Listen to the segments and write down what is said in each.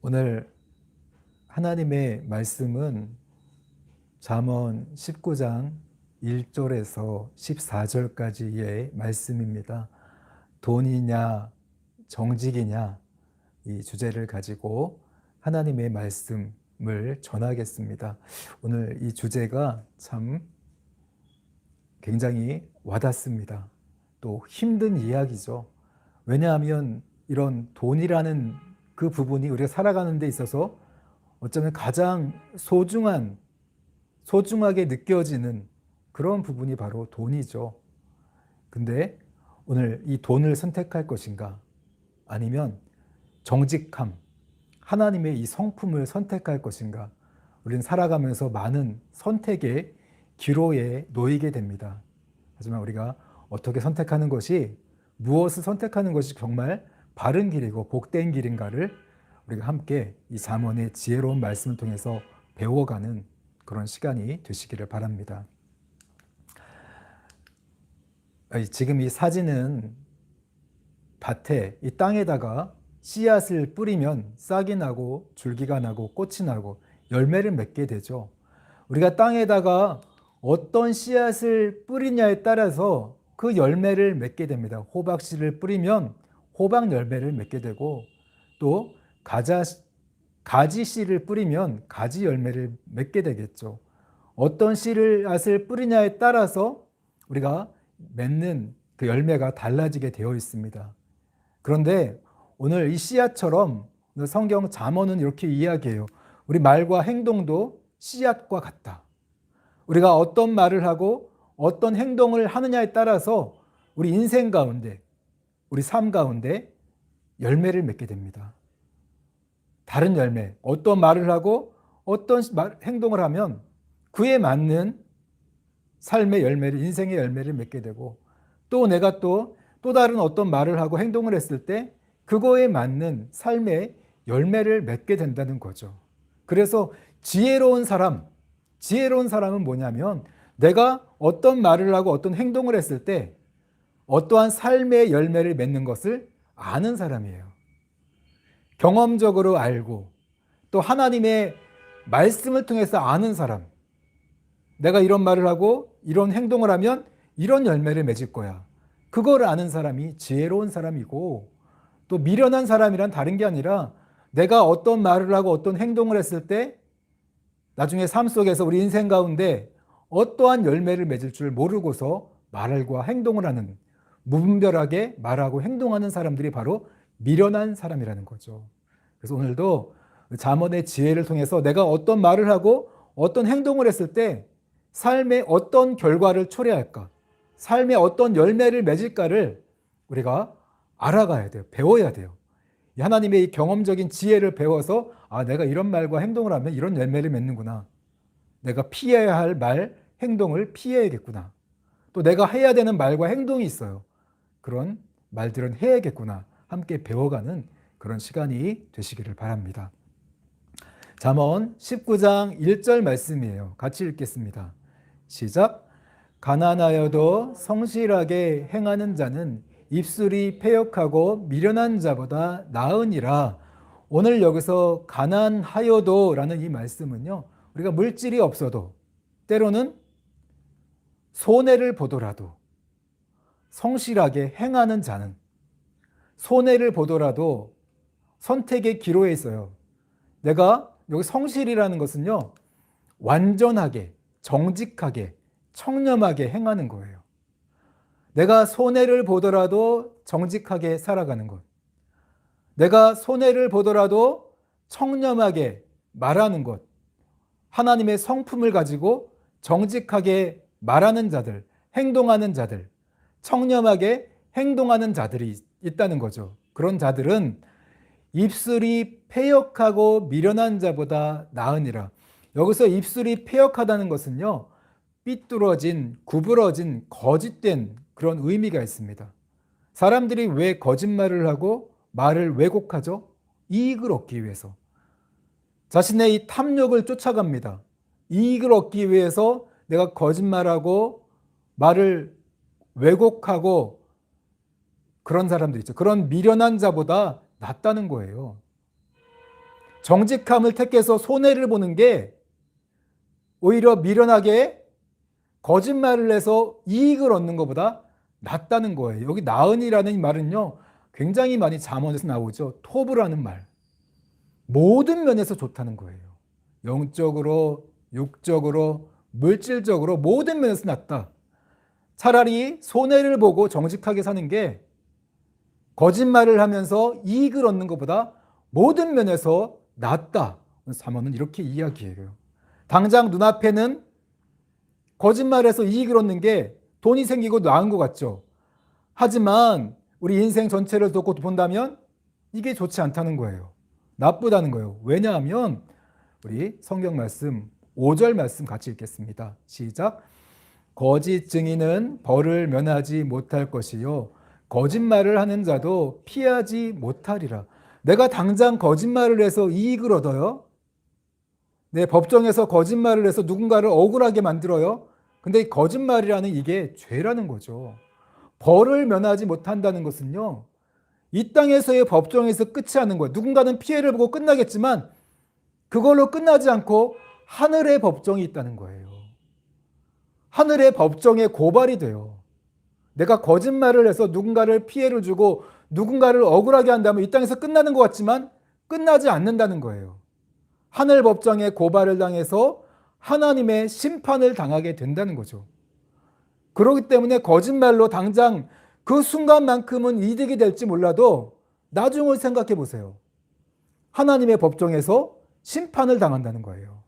오늘 하나님의 말씀은 잠언 19장 1절에서 14절까지의 말씀입니다. 돈이냐 정직이냐 이 주제를 가지고 하나님의 말씀을 전하겠습니다. 오늘 이 주제가 참 굉장히 와닿습니다. 또 힘든 이야기죠. 왜냐하면 이런 돈이라는 그 부분이 우리가 살아가는 데 있어서 어쩌면 가장 소중하게 느껴지는 그런 부분이 바로 돈이죠. 근데 오늘 이 돈을 선택할 것인가? 아니면 정직함, 하나님의 이 성품을 선택할 것인가? 우리는 살아가면서 많은 선택의 기로에 놓이게 됩니다. 하지만 우리가 어떻게 선택하는 것이, 무엇을 선택하는 것이 정말 바른 길이고 복된 길인가를 우리가 함께 이 잠언의 지혜로운 말씀을 통해서 배워가는 그런 시간이 되시기를 바랍니다. 지금 이 사진은 밭에, 이 땅에다가 씨앗을 뿌리면 싹이 나고 줄기가 나고 꽃이 나고 열매를 맺게 되죠. 우리가 땅에다가 어떤 씨앗을 뿌리냐에 따라서 그 열매를 맺게 됩니다. 호박씨를 뿌리면 호박 열매를 맺게 되고, 또 가지씨를 뿌리면 가지 열매를 맺게 되겠죠. 어떤 씨앗을 뿌리냐에 따라서 우리가 맺는 그 열매가 달라지게 되어 있습니다. 그런데 오늘 이 씨앗처럼 성경 잠언은 이렇게 이야기해요. 우리 말과 행동도 씨앗과 같다. 우리가 어떤 말을 하고 어떤 행동을 하느냐에 따라서 우리 인생 가운데, 우리 삶 가운데 열매를 맺게 됩니다. 다른 열매, 어떤 말을 하고 어떤 행동을 하면 그에 맞는 삶의 열매를, 인생의 열매를 맺게 되고, 또 내가 또 다른 어떤 말을 하고 행동을 했을 때 그거에 맞는 삶의 열매를 맺게 된다는 거죠. 그래서 지혜로운 사람은 뭐냐면 내가 어떤 말을 하고 어떤 행동을 했을 때 어떠한 삶의 열매를 맺는 것을 아는 사람이에요. 경험적으로 알고 또 하나님의 말씀을 통해서 아는 사람. 내가 이런 말을 하고 이런 행동을 하면 이런 열매를 맺을 거야. 그거를 아는 사람이 지혜로운 사람이고, 또 미련한 사람이란 다른 게 아니라 내가 어떤 말을 하고 어떤 행동을 했을 때 나중에 삶 속에서 우리 인생 가운데 어떠한 열매를 맺을 줄 모르고서 말과 행동을 하는, 무분별하게 말하고 행동하는 사람들이 바로 미련한 사람이라는 거죠. 그래서 오늘도 잠언의 지혜를 통해서 내가 어떤 말을 하고 어떤 행동을 했을 때 삶에 어떤 결과를 초래할까, 삶에 어떤 열매를 맺을까를 우리가 알아가야 돼요. 배워야 돼요. 하나님의 이 경험적인 지혜를 배워서 내가 이런 말과 행동을 하면 이런 열매를 맺는구나. 내가 피해야 할 말, 행동을 피해야겠구나. 또 내가 해야 되는 말과 행동이 있어요. 그런 말들은 해야겠구나. 함께 배워가는 그런 시간이 되시기를 바랍니다. 잠언 19장 1절 말씀이에요. 같이 읽겠습니다. 시작. 가난하여도 성실하게 행하는 자는 입술이 패역하고 미련한 자보다 나으니라. 오늘 여기서 가난하여도 라는 이 말씀은요, 우리가 물질이 없어도, 때로는 손해를 보더라도 성실하게 행하는 자는, 손해를 보더라도 선택의 기로에 있어요. 내가 여기 성실이라는 것은요, 완전하게, 정직하게, 청렴하게 행하는 거예요. 내가 손해를 보더라도 정직하게 살아가는 것. 내가 손해를 보더라도 청렴하게 말하는 것. 하나님의 성품을 가지고 정직하게 말하는 자들, 행동하는 자들, 청렴하게 행동하는 자들이 있다는 거죠. 그런 자들은 입술이 패역하고 미련한 자보다 나으니라. 여기서 입술이 패역하다는 것은요, 삐뚤어진, 구부러진, 거짓된 그런 의미가 있습니다. 사람들이 왜 거짓말을 하고 말을 왜곡하죠? 이익을 얻기 위해서. 자신의 이 탐욕을 쫓아갑니다. 이익을 얻기 위해서 내가 거짓말하고 말을 왜곡하고 그런 사람들 있죠. 그런 미련한 자보다 낫다는 거예요. 정직함을 택해서 손해를 보는 게 오히려 미련하게 거짓말을 해서 이익을 얻는 것보다 낫다는 거예요. 여기 나은이라는 말은요, 굉장히 많이 잠언에서 나오죠. 토브라는 말. 모든 면에서 좋다는 거예요. 영적으로, 육적으로, 물질적으로 모든 면에서 낫다. 차라리 손해를 보고 정직하게 사는 게 거짓말을 하면서 이익을 얻는 것보다 모든 면에서 낫다. 잠언은 이렇게 이야기해요. 당장 눈앞에는 거짓말해서 이익을 얻는 게 돈이 생기고 나은 것 같죠. 하지만 우리 인생 전체를 놓고 본다면 이게 좋지 않다는 거예요. 나쁘다는 거예요. 왜냐하면 우리 성경 말씀 5절 말씀 같이 읽겠습니다. 시작. 거짓 증인은 벌을 면하지 못할 것이요 거짓말을 하는 자도 피하지 못하리라. 내가 당장 거짓말을 해서 이익을 얻어요. 내 법정에서 거짓말을 해서 누군가를 억울하게 만들어요. 근데 거짓말이라는 이게 죄라는 거죠. 벌을 면하지 못한다는 것은요, 이 땅에서의 법정에서 끝이 하는 거예요. 누군가는 피해를 보고 끝나겠지만 그걸로 끝나지 않고 하늘의 법정이 있다는 거예요. 하늘의 법정에 고발이 돼요. 내가 거짓말을 해서 누군가를 피해를 주고 누군가를 억울하게 한다면 이 땅에서 끝나는 것 같지만 끝나지 않는다는 거예요. 하늘 법정에 고발을 당해서 하나님의 심판을 당하게 된다는 거죠. 그렇기 때문에 거짓말로 당장 그 순간만큼은 이득이 될지 몰라도 나중을 생각해 보세요. 하나님의 법정에서 심판을 당한다는 거예요.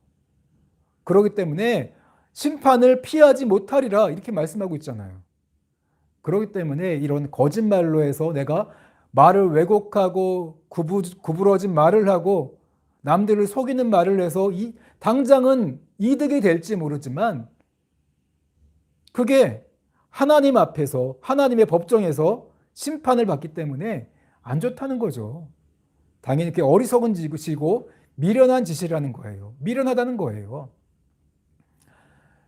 그렇기 때문에 심판을 피하지 못하리라 이렇게 말씀하고 있잖아요. 그렇기 때문에 이런 거짓말로 해서 내가 말을 왜곡하고 구부러진 말을 하고 남들을 속이는 말을 해서 당장은 이득이 될지 모르지만 그게 하나님 앞에서 하나님의 법정에서 심판을 받기 때문에 안 좋다는 거죠. 당연히 이렇게 어리석은 짓이고 미련한 짓이라는 거예요. 미련하다는 거예요.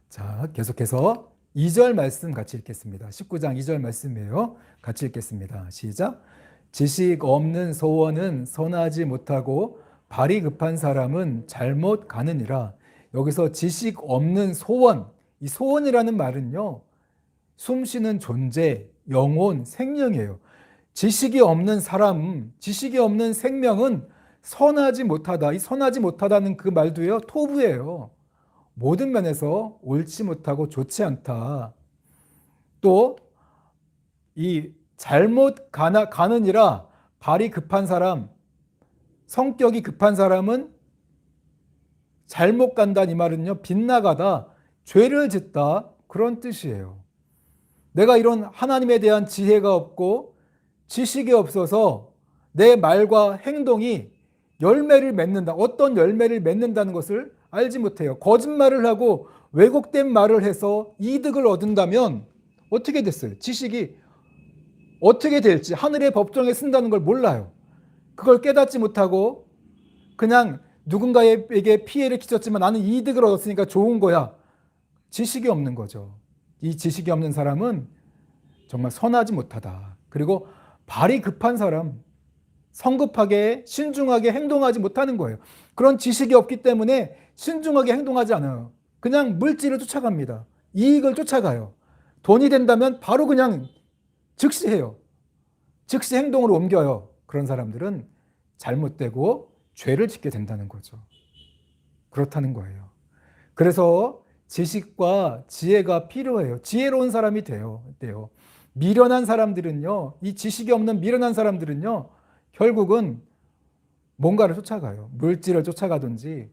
자, 계속해서 2절 말씀 같이 읽겠습니다. 19장 2절 말씀이에요. 같이 읽겠습니다. 시작. 지식 없는 소원은 선하지 못하고 발이 급한 사람은 잘못 가느니라. 여기서 지식 없는 소원, 이 소원이라는 말은요, 숨쉬는 존재, 영혼, 생명이에요. 지식이 없는 사람, 지식이 없는 생명은 선하지 못하다. 이 선하지 못하다는 그 말도요, 토부예요. 모든 면에서 옳지 못하고 좋지 않다. 또 이 잘못 가느니라 발이 급한 사람, 성격이 급한 사람은 잘못 간다 이 말은요, 빗나가다, 죄를 짓다 그런 뜻이에요. 내가 이런 하나님에 대한 지혜가 없고 지식이 없어서 내 말과 행동이 열매를 맺는다. 어떤 열매를 맺는다는 것을 알지 못해요. 거짓말을 하고 왜곡된 말을 해서 이득을 얻는다면 어떻게 됐어요? 지식이 어떻게 될지 하늘의 법정에 쓴다는 걸 몰라요. 그걸 깨닫지 못하고 그냥 누군가에게 피해를 끼쳤지만 나는 이득을 얻었으니까 좋은 거야. 지식이 없는 거죠. 이 지식이 없는 사람은 정말 선하지 못하다. 그리고 발이 급한 사람, 성급하게 신중하게 행동하지 못하는 거예요. 그런 지식이 없기 때문에 신중하게 행동하지 않아요. 그냥 물질을 쫓아갑니다. 이익을 쫓아가요. 돈이 된다면 바로 그냥 즉시 해요. 즉시 행동으로 옮겨요. 그런 사람들은 잘못되고 죄를 짓게 된다는 거죠. 그렇다는 거예요. 그래서 지식과 지혜가 필요해요. 지혜로운 사람이 돼요. 미련한 사람들은요, 이 지식이 없는 미련한 사람들은요, 결국은 뭔가를 쫓아가요. 물질을 쫓아가든지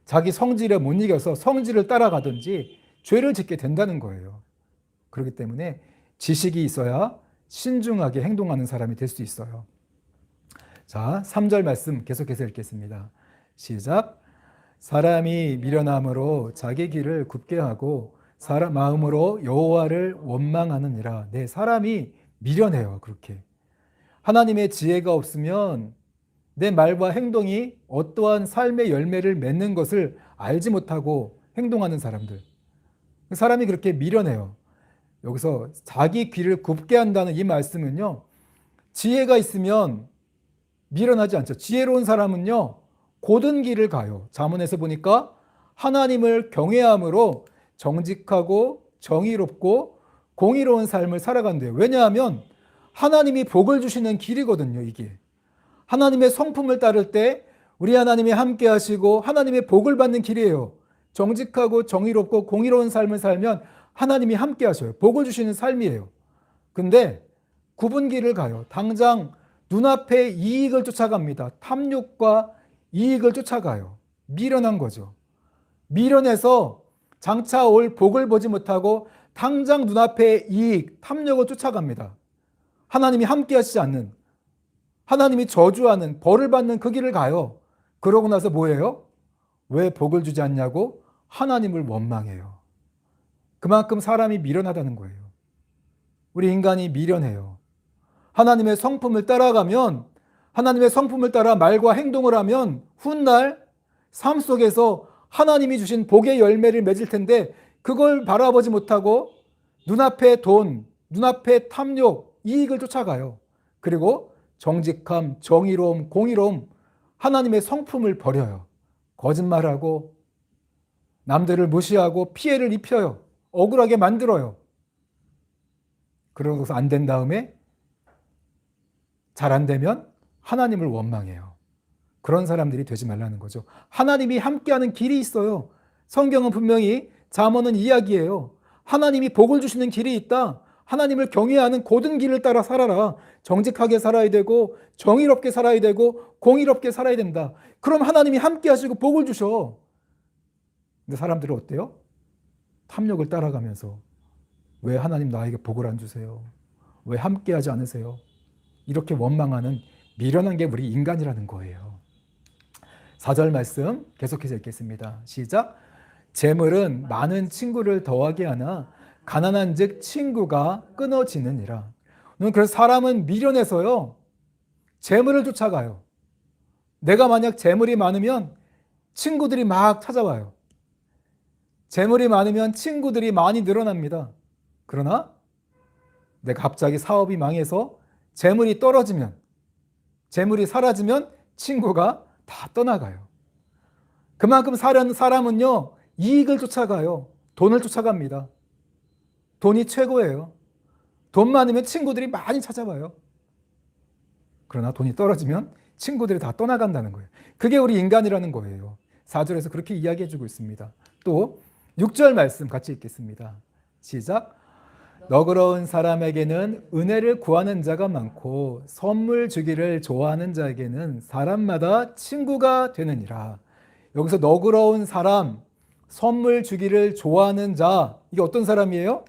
자기 성질에 못 이겨서 성질을 따라가든지 죄를 짓게 된다는 거예요. 그렇기 때문에 지식이 있어야 신중하게 행동하는 사람이 될 수 있어요. 자, 3절 말씀 계속해서 읽겠습니다. 시작. 사람이 미련함으로 자기 길을 굽게 하고 사람 마음으로 여호와를 원망하느니라. 네, 사람이 미련해요. 그렇게 하나님의 지혜가 없으면 내 말과 행동이 어떠한 삶의 열매를 맺는 것을 알지 못하고 행동하는 사람들, 사람이 그렇게 미련해요. 여기서 자기 귀를 굽게 한다는 이 말씀은요, 지혜가 있으면 미련하지 않죠. 지혜로운 사람은요, 곧은 길을 가요. 잠언에서 보니까 하나님을 경외함으로 정직하고 정의롭고 공의로운 삶을 살아간대요. 왜냐하면 하나님이 복을 주시는 길이거든요, 이게. 하나님의 성품을 따를 때 우리 하나님이 함께 하시고 하나님의 복을 받는 길이에요. 정직하고 정의롭고 공의로운 삶을 살면 하나님이 함께 하셔요. 복을 주시는 삶이에요. 근데 굽은 길을 가요. 당장 눈앞에 이익을 쫓아갑니다. 탐욕과 이익을 쫓아가요. 미련한 거죠. 미련해서 장차 올 복을 보지 못하고 당장 눈앞에 이익, 탐욕을 쫓아갑니다. 하나님이 함께 하시지 않는, 하나님이 저주하는, 벌을 받는 그 길을 가요. 그러고 나서 뭐예요? 왜 복을 주지 않냐고 하나님을 원망해요. 그만큼 사람이 미련하다는 거예요. 우리 인간이 미련해요. 하나님의 성품을 따라가면, 하나님의 성품을 따라 말과 행동을 하면 훗날 삶 속에서 하나님이 주신 복의 열매를 맺을 텐데 그걸 바라보지 못하고 눈앞에 돈, 눈앞에 탐욕, 이익을 쫓아가요. 그리고 정직함, 정의로움, 공의로움, 하나님의 성품을 버려요. 거짓말하고 남들을 무시하고 피해를 입혀요. 억울하게 만들어요. 그러고서 안 된 다음에 잘 안 되면 하나님을 원망해요. 그런 사람들이 되지 말라는 거죠. 하나님이 함께하는 길이 있어요. 성경은 분명히 잠언은 이야기예요. 하나님이 복을 주시는 길이 있다. 하나님을 경외하는 곧은 길을 따라 살아라. 정직하게 살아야 되고 정의롭게 살아야 되고 공의롭게 살아야 된다. 그럼 하나님이 함께 하시고 복을 주셔. 근데 사람들은 어때요? 탐욕을 따라가면서 왜 하나님 나에게 복을 안 주세요? 왜 함께 하지 않으세요? 이렇게 원망하는 미련한 게 우리 인간이라는 거예요. 4절 말씀 계속해서 읽겠습니다. 시작. 재물은 많은 친구를 더하게 하나 가난한 즉 친구가 끊어지느니라. 그래서 사람은 미련해서요 재물을 쫓아가요. 내가 만약 재물이 많으면 친구들이 막 찾아와요. 재물이 많으면 친구들이 많이 늘어납니다. 그러나 내가 갑자기 사업이 망해서 재물이 떨어지면, 재물이 사라지면 친구가 다 떠나가요. 그만큼 사람은요 이익을 쫓아가요. 돈을 쫓아갑니다. 돈이 최고예요. 돈 많으면 친구들이 많이 찾아와요. 그러나 돈이 떨어지면 친구들이 다 떠나간다는 거예요. 그게 우리 인간이라는 거예요. 4절에서 그렇게 이야기해주고 있습니다. 또 6절 말씀 같이 읽겠습니다. 시작. 너그러운 사람에게는 은혜를 구하는 자가 많고 선물 주기를 좋아하는 자에게는 사람마다 친구가 되느니라. 여기서 너그러운 사람, 선물 주기를 좋아하는 자, 이게 어떤 사람이에요?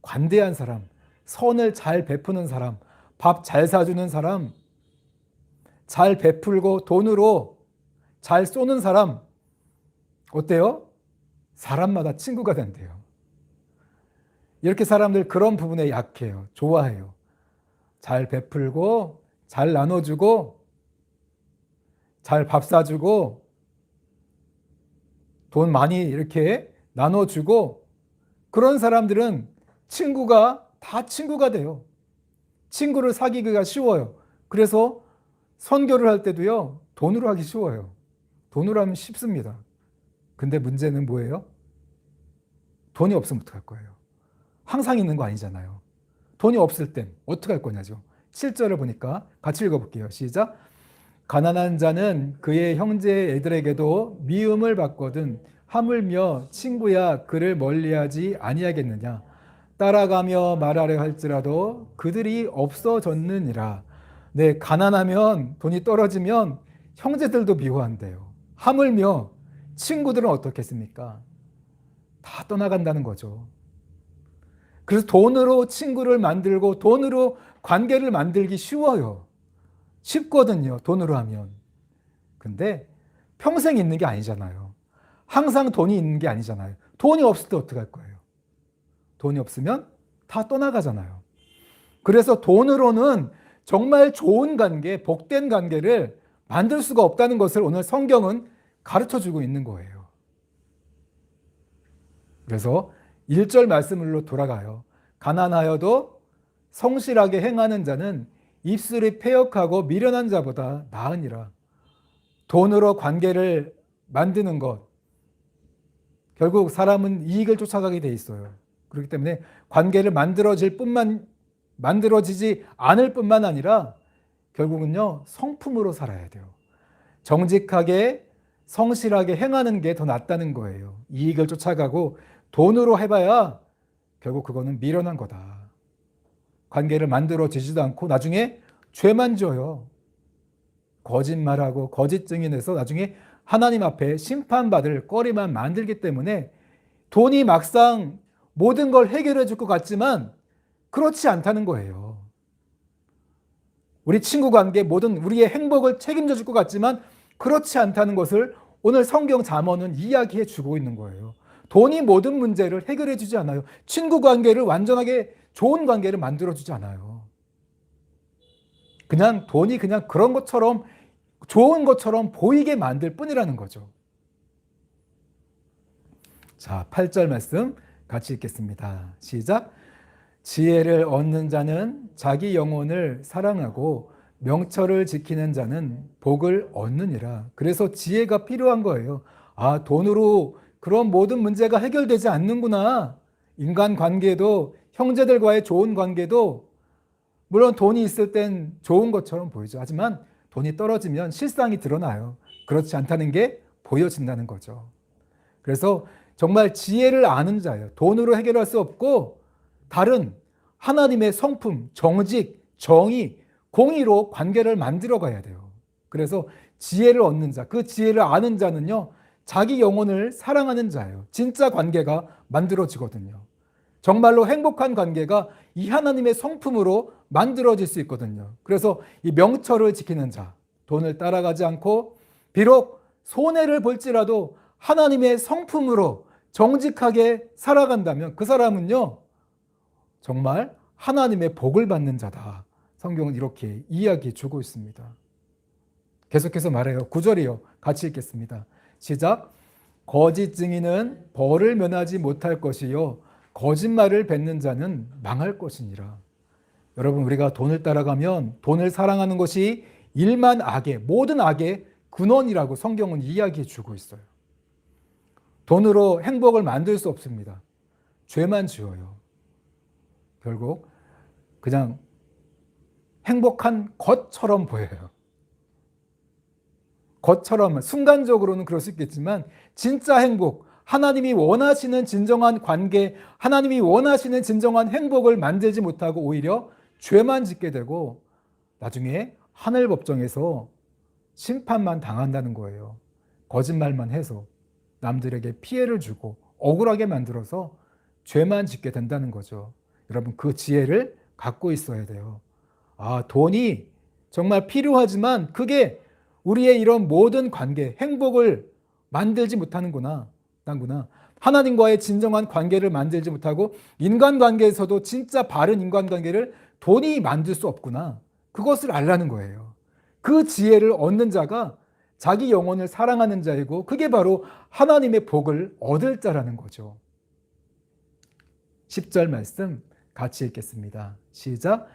관대한 사람, 선을 잘 베푸는 사람, 밥 잘 사주는 사람, 잘 베풀고 돈으로 잘 쏘는 사람, 어때요? 사람마다 친구가 된대요. 이렇게 사람들 그런 부분에 약해요. 좋아해요. 잘 베풀고 잘 나눠주고 잘 밥 사주고 돈 많이 이렇게 나눠주고 그런 사람들은 친구가 다 친구가 돼요. 친구를 사귀기가 쉬워요. 그래서 선교를 할 때도요 돈으로 하기 쉬워요. 돈으로 하면 쉽습니다. 근데 문제는 뭐예요? 돈이 없으면 어떡할 거예요? 항상 있는 거 아니잖아요. 돈이 없을 땐 어떻게 할 거냐죠. 7절을 보니까 같이 읽어볼게요. 시작. 가난한 자는 그의 형제 애들에게도 미움을 받거든 하물며 친구야 그를 멀리하지 아니하겠느냐. 따라가며 말하려 할지라도 그들이 없어졌느니라. 네, 가난하면 돈이 떨어지면 형제들도 미워한대요. 하물며 친구들은 어떻겠습니까? 다 떠나간다는 거죠. 그래서 돈으로 친구를 만들고 돈으로 관계를 만들기 쉬워요. 쉽거든요. 돈으로 하면. 근데 평생 있는 게 아니잖아요. 항상 돈이 있는 게 아니잖아요. 돈이 없을 때 어떡할 거예요? 돈이 없으면 다 떠나가잖아요. 그래서 돈으로는 정말 좋은 관계, 복된 관계를 만들 수가 없다는 것을 오늘 성경은 가르쳐주고 있는 거예요. 그래서 1절 말씀으로 돌아가요. 가난하여도 성실하게 행하는 자는 입술이 패역하고 미련한 자보다 나으니라. 돈으로 관계를 만드는 것, 결국 사람은 이익을 쫓아가게 돼 있어요. 그렇기 때문에 관계를 만들어지지 않을 뿐만 아니라 결국은요, 성품으로 살아야 돼요. 정직하게 성실하게 행하는 게 더 낫다는 거예요. 이익을 쫓아가고 돈으로 해봐야 결국 그거는 미련한 거다. 관계를 만들어지지도 않고 나중에 죄만 져요. 거짓말하고 거짓 증인해서 나중에 하나님 앞에 심판받을 거리만 만들기 때문에 돈이 막상 모든 걸 해결해 줄 것 같지만 그렇지 않다는 거예요. 우리 친구 관계 모든 우리의 행복을 책임져 줄 것 같지만 그렇지 않다는 것을 오늘 성경 잠언은 이야기해 주고 있는 거예요. 돈이 모든 문제를 해결해 주지 않아요. 친구 관계를 완전하게 좋은 관계를 만들어 주지 않아요. 그냥 돈이 그냥 그런 것처럼 좋은 것처럼 보이게 만들 뿐이라는 거죠. 자, 8절 말씀 같이 읽겠습니다. 시작. 지혜를 얻는 자는 자기 영혼을 사랑하고 명철을 지키는 자는 복을 얻느니라. 그래서 지혜가 필요한 거예요. 아, 돈으로 그런 모든 문제가 해결되지 않는구나. 인간 관계도 형제들과의 좋은 관계도 물론 돈이 있을 땐 좋은 것처럼 보이죠. 하지만 돈이 떨어지면 실상이 드러나요. 그렇지 않다는 게 보여진다는 거죠. 그래서 정말 지혜를 아는 자예요. 돈으로 해결할 수 없고 다른 하나님의 성품, 정직, 정의, 공의로 관계를 만들어 가야 돼요. 그래서 지혜를 얻는 자, 그 지혜를 아는 자는요, 자기 영혼을 사랑하는 자예요. 진짜 관계가 만들어지거든요. 정말로 행복한 관계가 이 하나님의 성품으로 만들어질 수 있거든요. 그래서 이 명철을 지키는 자, 돈을 따라가지 않고 비록 손해를 볼지라도 하나님의 성품으로 정직하게 살아간다면 그 사람은요, 정말 하나님의 복을 받는 자다. 성경은 이렇게 이야기해 주고 있습니다. 계속해서 말해요. 9절이요. 같이 읽겠습니다. 시작. 거짓 증인은 벌을 면하지 못할 것이요 거짓말을 뱉는 자는 망할 것이니라. 여러분, 우리가 돈을 따라가면 돈을 사랑하는 것이 일만 악의, 모든 악의 근원이라고 성경은 이야기해 주고 있어요. 돈으로 행복을 만들 수 없습니다. 죄만 지어요. 결국 그냥 행복한 것처럼 보여요. 것처럼 순간적으로는 그럴 수 있겠지만 진짜 행복, 하나님이 원하시는 진정한 관계, 하나님이 원하시는 진정한 행복을 만들지 못하고 오히려 죄만 짓게 되고 나중에 하늘 법정에서 심판만 당한다는 거예요. 거짓말만 해서 남들에게 피해를 주고 억울하게 만들어서 죄만 짓게 된다는 거죠. 여러분, 그 지혜를 갖고 있어야 돼요. 아, 돈이 정말 필요하지만 그게 우리의 이런 모든 관계, 행복을 만들지 못하는구나. 하나님과의 진정한 관계를 만들지 못하고 인간관계에서도 진짜 바른 인간관계를 돈이 만들 수 없구나. 그것을 알라는 거예요. 그 지혜를 얻는 자가 자기 영혼을 사랑하는 자이고 그게 바로 하나님의 복을 얻을 자라는 거죠. 10절 말씀 같이 읽겠습니다. 시작.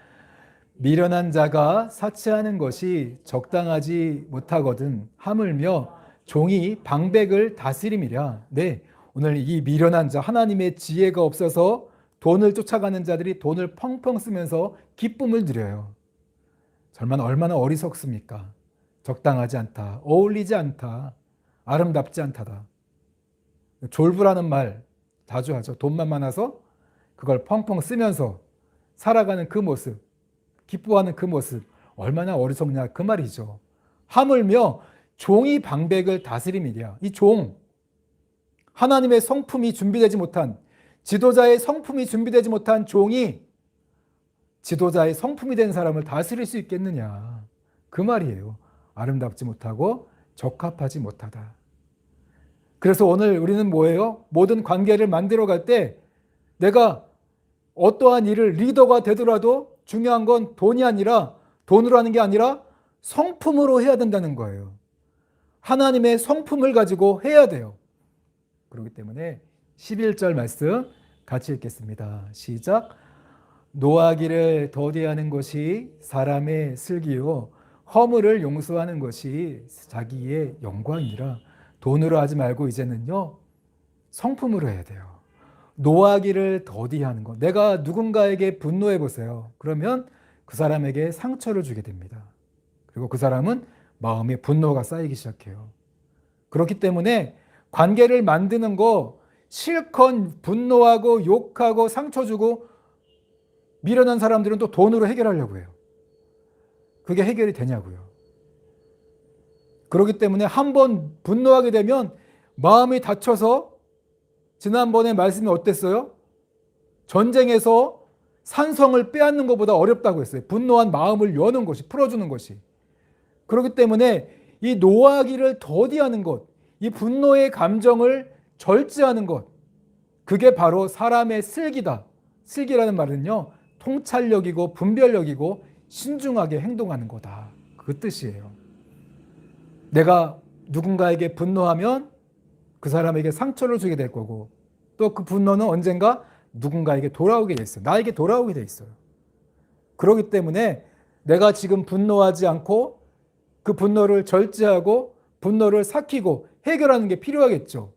미련한 자가 사치하는 것이 적당하지 못하거든 하물며 종이 방백을 다스림이랴. 네, 오늘 이 미련한 자, 하나님의 지혜가 없어서 돈을 쫓아가는 자들이 돈을 펑펑 쓰면서 기쁨을 누려요. 얼마나 어리석습니까? 적당하지 않다, 어울리지 않다, 아름답지 않다다. 졸부라는 말 자주 하죠. 돈만 많아서 그걸 펑펑 쓰면서 살아가는 그 모습, 기뻐하는 그 모습 얼마나 어리석냐 그 말이죠. 하물며 종이 방백을 다스림이랴. 이 종, 하나님의 성품이 준비되지 못한, 지도자의 성품이 준비되지 못한 종이 지도자의 성품이 된 사람을 다스릴 수 있겠느냐 그 말이에요. 아름답지 못하고 적합하지 못하다. 그래서 오늘 우리는 뭐예요? 모든 관계를 만들어 갈 때 내가 어떠한 일을 리더가 되더라도 중요한 건 돈이 아니라, 돈으로 하는 게 아니라 성품으로 해야 된다는 거예요. 하나님의 성품을 가지고 해야 돼요. 그렇기 때문에 11절 말씀 같이 읽겠습니다. 시작. 노하기를 더디하는 것이 사람의 슬기요 허물을 용서하는 것이 자기의 영광이라 돈으로 하지 말고 이제는요 성품으로 해야 돼요. 노하기를 더디하는 것. 내가 누군가에게 분노해 보세요. 그러면 그 사람에게 상처를 주게 됩니다. 그리고 그 사람은 마음에 분노가 쌓이기 시작해요. 그렇기 때문에 관계를 만드는 거 실컷 분노하고 욕하고 상처 주고 미련한 사람들은 또 돈으로 해결하려고 해요. 그게 해결이 되냐고요. 그렇기 때문에 한번 분노하게 되면 마음이 다쳐서 지난번에 말씀이 어땠어요? 전쟁에서 산성을 빼앗는 것보다 어렵다고 했어요. 분노한 마음을 여는 것이, 풀어주는 것이. 그렇기 때문에 이 노하기를 더디하는 것, 이 분노의 감정을 절제하는 것, 그게 바로 사람의 슬기다. 슬기라는 말은요, 통찰력이고 분별력이고 신중하게 행동하는 거다. 그 뜻이에요. 내가 누군가에게 분노하면 그 사람에게 상처를 주게 될 거고 또 그 분노는 언젠가 누군가에게 돌아오게 돼 있어요. 나에게 돌아오게 돼 있어요. 그렇기 때문에 내가 지금 분노하지 않고 그 분노를 절제하고 분노를 삭히고 해결하는 게 필요하겠죠.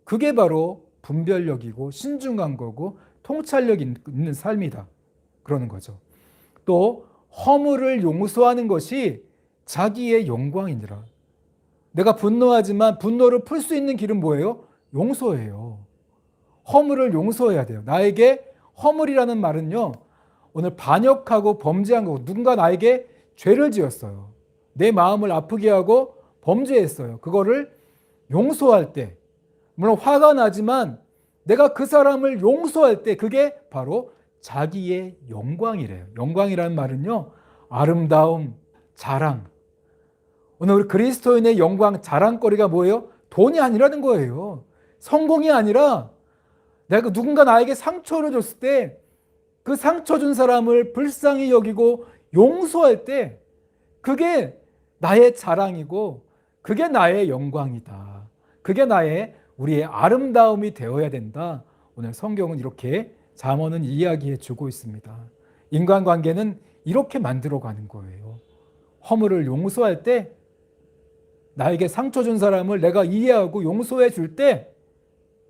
그게 바로 분별력이고 신중한 거고 통찰력이 있는 삶이다. 그러는 거죠. 또 허물을 용서하는 것이 자기의 영광이니라. 내가 분노하지만 분노를 풀 수 있는 길은 뭐예요? 용서예요. 허물을 용서해야 돼요. 나에게 허물이라는 말은요, 오늘 반역하고 범죄한 거고 누군가 나에게 죄를 지었어요. 내 마음을 아프게 하고 범죄했어요. 그거를 용서할 때, 물론 화가 나지만 내가 그 사람을 용서할 때 그게 바로 자기의 영광이래요. 영광이라는 말은요, 아름다움, 자랑. 오늘 우리 그리스도인의 영광, 자랑거리가 뭐예요? 돈이 아니라는 거예요. 성공이 아니라 내가 누군가 나에게 상처를 줬을 때 그 상처 준 사람을 불쌍히 여기고 용서할 때 그게 나의 자랑이고 그게 나의 영광이다. 그게 나의 우리의 아름다움이 되어야 된다. 오늘 성경은 이렇게 잠언은 이야기해 주고 있습니다. 인간관계는 이렇게 만들어가는 거예요. 허물을 용서할 때 나에게 상처 준 사람을 내가 이해하고 용서해 줄 때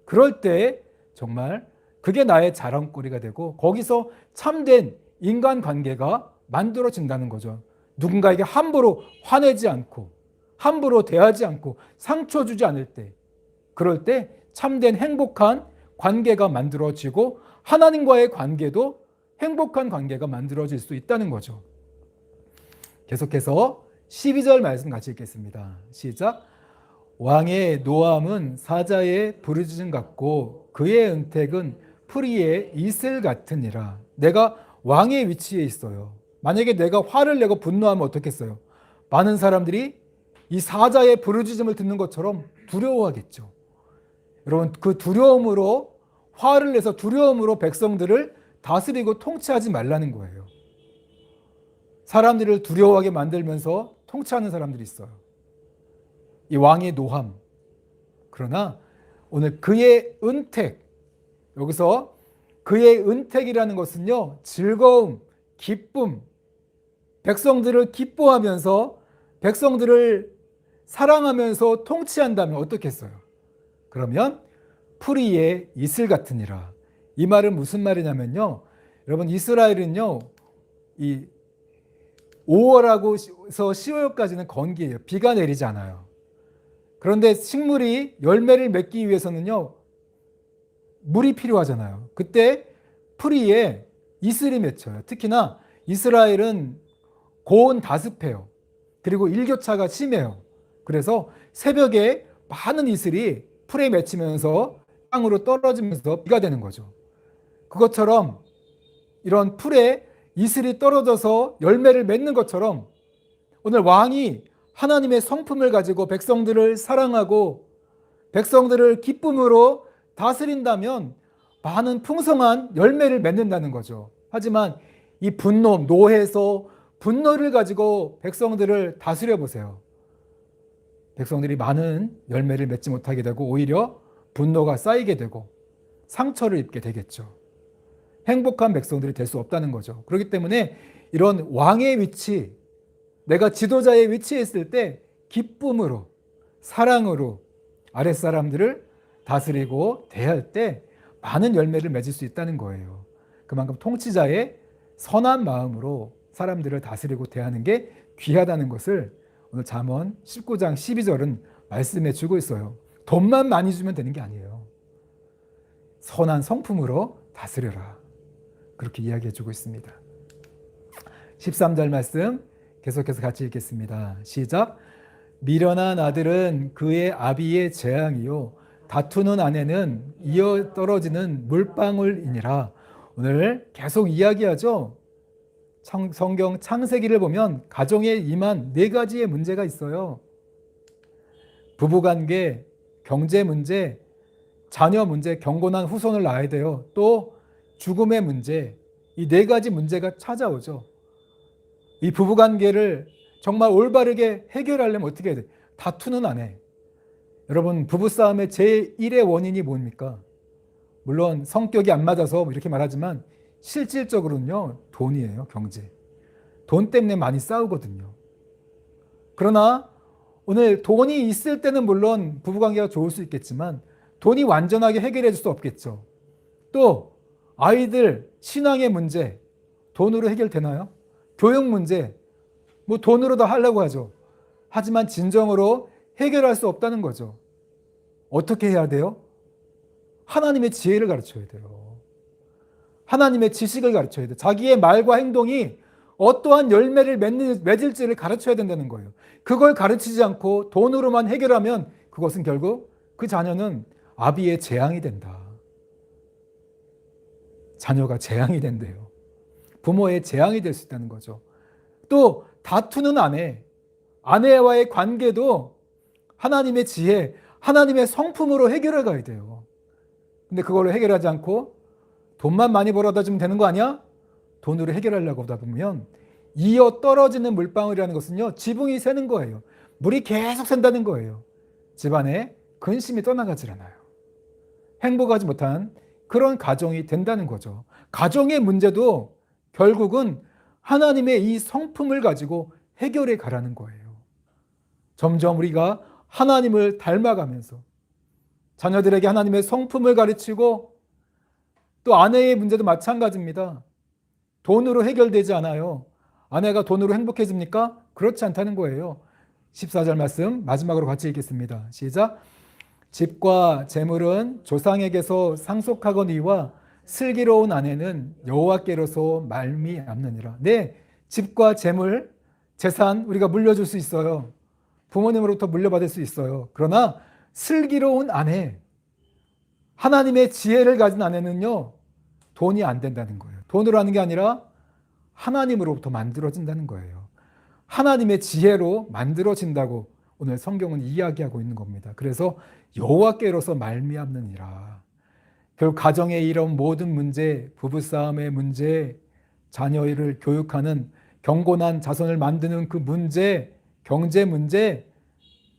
그럴 때 정말 그게 나의 자랑거리가 되고 거기서 참된 인간관계가 만들어진다는 거죠. 누군가에게 함부로 화내지 않고 함부로 대하지 않고 상처 주지 않을 때 그럴 때 참된 행복한 관계가 만들어지고 하나님과의 관계도 행복한 관계가 만들어질 수 있다는 거죠. 계속해서 12절 말씀 같이 읽겠습니다. 시작. 왕의 노함은 사자의 부르짖음 같고 그의 은택은 풀이의 이슬 같으니라. 내가 왕의 위치에 있어요. 만약에 내가 화를 내고 분노하면 어떻겠어요? 많은 사람들이 이 사자의 부르짖음을 듣는 것처럼 두려워하겠죠. 여러분, 그 두려움으로 화를 내서 두려움으로 백성들을 다스리고 통치하지 말라는 거예요. 사람들을 두려워하게 만들면서 통치하는 사람들이 있어요. 이 왕의 노함. 그러나 오늘 그의 은택, 여기서 그의 은택이라는 것은요, 즐거움, 기쁨, 백성들을 기뻐하면서 백성들을 사랑하면서 통치한다면 어떻겠어요? 그러면 풀이의 이슬 같으니라. 이 말은 무슨 말이냐면요, 여러분 이스라엘은요, 이 5월하고서 10월까지는 건기예요. 비가 내리지 않아요. 그런데 식물이 열매를 맺기 위해서는요, 물이 필요하잖아요. 그때 풀이에 이슬이 맺혀요. 특히나 이스라엘은 고온 다습해요. 그리고 일교차가 심해요. 그래서 새벽에 많은 이슬이 풀에 맺히면서 땅으로 떨어지면서 비가 되는 거죠. 그것처럼 이런 풀에 이슬이 떨어져서 열매를 맺는 것처럼 오늘 왕이 하나님의 성품을 가지고 백성들을 사랑하고 백성들을 기쁨으로 다스린다면 많은 풍성한 열매를 맺는다는 거죠. 하지만 이 분노, 노해서 분노를 가지고 백성들을 다스려 보세요. 백성들이 많은 열매를 맺지 못하게 되고 오히려 분노가 쌓이게 되고 상처를 입게 되겠죠. 행복한 백성들이 될 수 없다는 거죠. 그렇기 때문에 이런 왕의 위치, 내가 지도자의 위치에 있을 때 기쁨으로, 사랑으로 아랫사람들을 다스리고 대할 때 많은 열매를 맺을 수 있다는 거예요. 그만큼 통치자의 선한 마음으로 사람들을 다스리고 대하는 게 귀하다는 것을 오늘 잠언 19장 12절은 말씀해 주고 있어요. 돈만 많이 주면 되는 게 아니에요. 선한 성품으로 다스려라. 그렇게 이야기해 주고 있습니다. 13절 말씀 계속해서 같이 읽겠습니다. 시작. 미련한 아들은 그의 아비의 재앙이요 다투는 아내는 이어 떨어지는 물방울이니라. 오늘 계속 이야기하죠. 성경 창세기를 보면 가정에 임한 4가지의 문제가 있어요. 부부관계, 경제 문제, 자녀 문제, 경건한 후손을 낳아야 돼요. 또 죽음의 문제, 이 4가지 문제가 찾아오죠. 이 부부관계를 정말 올바르게 해결하려면 어떻게 해야 돼? 다투는 아내. 여러분, 부부싸움의 제1의 원인이 뭡니까? 물론 성격이 안 맞아서 이렇게 말하지만 실질적으로는요, 돈이에요. 경제. 돈 때문에 많이 싸우거든요. 그러나 오늘 돈이 있을 때는 물론 부부관계가 좋을 수 있겠지만 돈이 완전하게 해결해 줄 수 없겠죠. 또 아이들 신앙의 문제 돈으로 해결되나요? 교육 문제 뭐 돈으로 다 하려고 하죠. 하지만 진정으로 해결할 수 없다는 거죠. 어떻게 해야 돼요? 하나님의 지혜를 가르쳐야 돼요. 하나님의 지식을 가르쳐야 돼요. 자기의 말과 행동이 어떠한 열매를 맺을지를 가르쳐야 된다는 거예요. 그걸 가르치지 않고 돈으로만 해결하면 그것은 결국 그 자녀는 아비의 재앙이 된다. 자녀가 재앙이 된대요. 부모의 재앙이 될 수 있다는 거죠. 또 다투는 아내와의 관계도 하나님의 지혜, 하나님의 성품으로 해결해 가야 돼요. 근데 그걸로 해결하지 않고 돈만 많이 벌어다 주면 되는 거 아니야? 돈으로 해결하려고 하다 보면 이어 떨어지는 물방울이라는 것은요, 지붕이 새는 거예요. 물이 계속 샌다는 거예요. 집안에 근심이 떠나가질 않아요. 행복하지 못한 그런 가정이 된다는 거죠. 가정의 문제도 결국은 하나님의 이 성품을 가지고 해결해 가라는 거예요. 점점 우리가 하나님을 닮아가면서 자녀들에게 하나님의 성품을 가르치고 또 아내의 문제도 마찬가지입니다. 돈으로 해결되지 않아요. 아내가 돈으로 행복해집니까? 그렇지 않다는 거예요. 14절 말씀 마지막으로 같이 읽겠습니다. 시작. 집과 재물은 조상에게서 상속하거니와 슬기로운 아내는 여호와께로서 말미암느니라. 네, 집과 재물, 재산 우리가 물려줄 수 있어요. 부모님으로부터 물려받을 수 있어요. 그러나 슬기로운 아내, 하나님의 지혜를 가진 아내는요, 돈이 안 된다는 거예요. 돈으로 하는 게 아니라 하나님으로부터 만들어진다는 거예요. 하나님의 지혜로 만들어진다고 오늘 성경은 이야기하고 있는 겁니다. 그래서 여호와께로서 말미암느니라. 결국 가정의 이런 모든 문제, 부부싸움의 문제, 자녀를 교육하는 경건한 자손을 만드는 그 문제, 경제 문제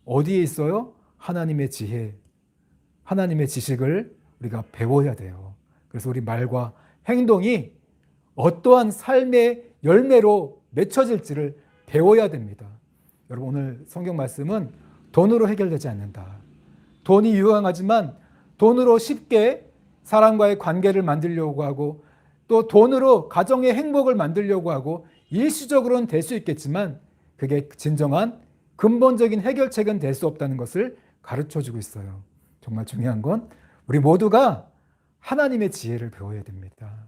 어디에 있어요? 하나님의 지혜, 하나님의 지식을 우리가 배워야 돼요. 그래서 우리 말과 행동이 어떠한 삶의 열매로 맺혀질지를 배워야 됩니다. 여러분, 오늘 성경 말씀은 돈으로 해결되지 않는다. 돈이 유용하지만 돈으로 쉽게 사람과의 관계를 만들려고 하고 또 돈으로 가정의 행복을 만들려고 하고 일시적으로는 될 수 있겠지만 그게 진정한 근본적인 해결책은 될 수 없다는 것을 가르쳐주고 있어요. 정말 중요한 건 우리 모두가 하나님의 지혜를 배워야 됩니다.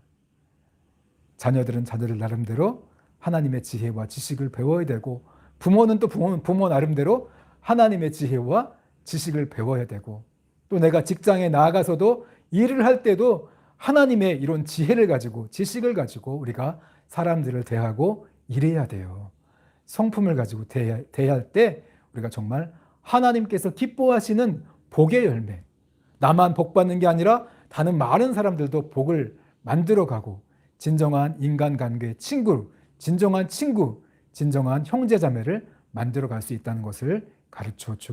자녀들은 자녀들 나름대로 하나님의 지혜와 지식을 배워야 되고 부모는 또 부모 나름대로 하나님의 지혜와 지식을 배워야 되고 또 내가 직장에 나아가서도 일을 할 때도 하나님의 이런 지혜를 가지고 지식을 가지고 우리가 사람들을 대하고 일해야 돼요. 성품을 가지고 대할 때 우리가 정말 하나님께서 기뻐하시는 복의 열매, 나만 복 받는 게 아니라 다른 많은 사람들도 복을 만들어가고 진정한 인간관계 친구, 진정한 형제자매를 만들어갈 수 있다는 것을 가르쳐주고